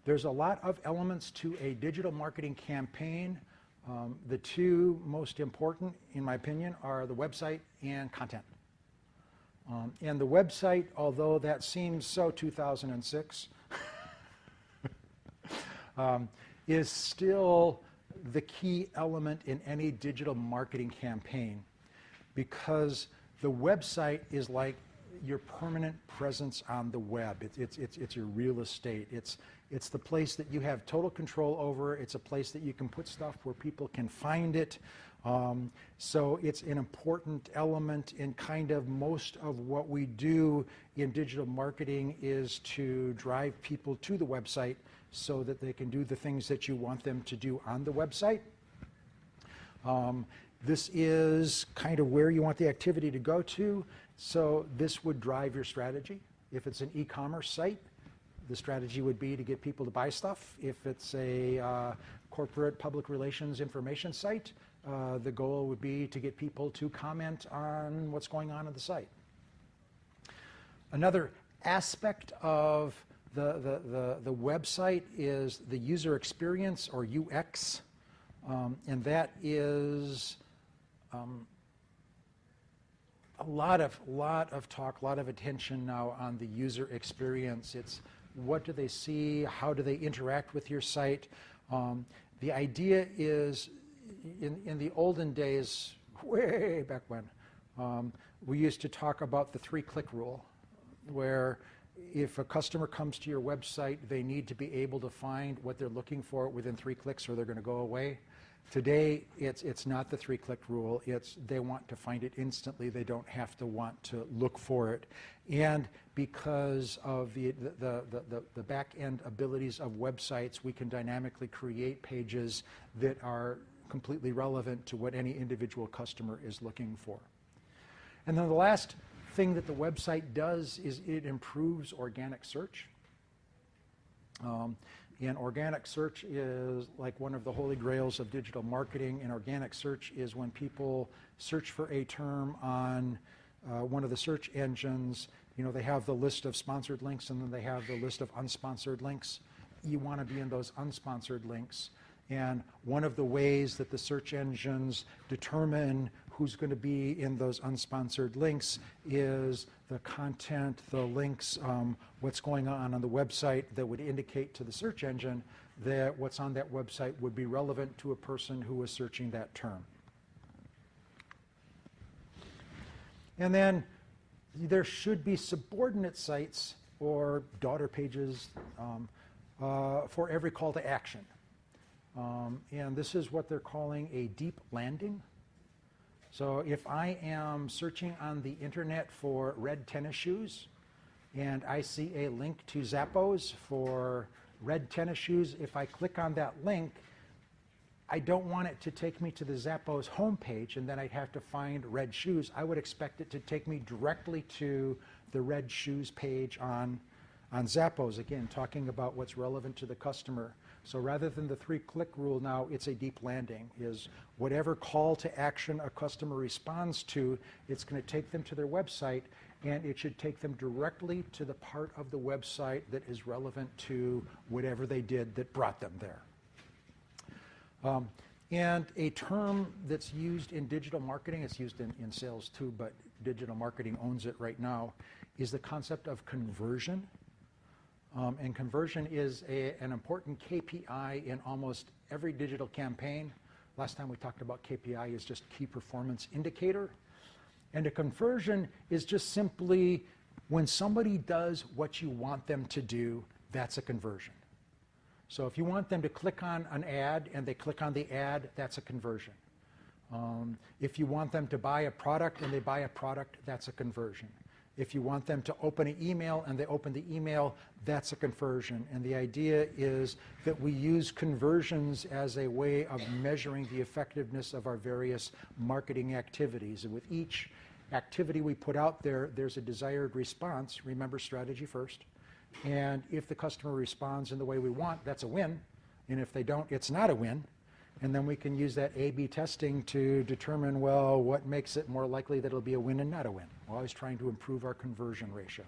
There's a lot of elements to a digital marketing campaign. The two most important, in my opinion, are the website and content. And the website, although that seems so 2006, is still the key element in any digital marketing campaign, because the website is like your permanent presence on the web. It's your real estate. It's the place that you have total control over. It's a place that you can put stuff where people can find it. So it's an important element in kind of most of what we do in digital marketing is to drive people to the website so that they can do the things that you want them to do on the website. This is kind of where you want the activity to go to. So this would drive your strategy. If it's an e-commerce site, the strategy would be to get people to buy stuff. If it's a corporate public relations information site, the goal would be to get people to comment on what's going on the site. Another aspect of the website is the user experience, or UX, and that is a lot of talk, a lot of attention now on the user experience. It's what do they see, how do they interact with your site. The idea is, in the olden days, way back when, we used to talk about the 3-click rule, where if a customer comes to your website, they need to be able to find what they're looking for within 3 clicks or they're going to go away. Today, it's not the 3-click rule. It's they want to find it instantly. They don't have to want to look for it. And because of the back-end abilities of websites, we can dynamically create pages that are completely relevant to what any individual customer is looking for. And then the last thing that the website does is it improves organic search. And organic search is like one of the holy grails of digital marketing. And organic search is when people search for a term on one of the search engines. You know, they have the list of sponsored links and then they have the list of unsponsored links. You want to be in those unsponsored links. And one of the ways that the search engines determine who's going to be in those unsponsored links is the content, the links, what's going on the website that would indicate to the search engine that what's on that website would be relevant to a person who is searching that term. And then there should be subordinate sites or daughter pages for every call to action. And this is what they're calling a deep landing. So if I am searching on the internet for red tennis shoes and I see a link to Zappos for red tennis shoes, if I click on that link, I don't want it to take me to the Zappos homepage and then I'd have to find red shoes. I would expect it to take me directly to the red shoes page on Zappos, again, talking about what's relevant to the customer. So rather than the 3-click rule now, it's a deep landing, is whatever call to action a customer responds to, it's going to take them to their website, and it should take them directly to the part of the website that is relevant to whatever they did that brought them there. And a term that's used in digital marketing, it's used in sales too, but digital marketing owns it right now, is the concept of conversion. And conversion is an important KPI in almost every digital campaign. Last time we talked about KPI is just key performance indicator. And a conversion is just simply when somebody does what you want them to do, that's a conversion. So if you want them to click on an ad and they click on the ad, that's a conversion. If you want them to buy a product and they buy a product, that's a conversion. If you want them to open an email and they open the email, that's a conversion. And the idea is that we use conversions as a way of measuring the effectiveness of our various marketing activities. And with each activity we put out there, there's a desired response. Remember, strategy first. And if the customer responds in the way we want, that's a win. And if they don't, it's not a win. And then we can use that A/B testing to determine, well, what makes it more likely that it'll be a win and not a win. We're always trying to improve our conversion ratio.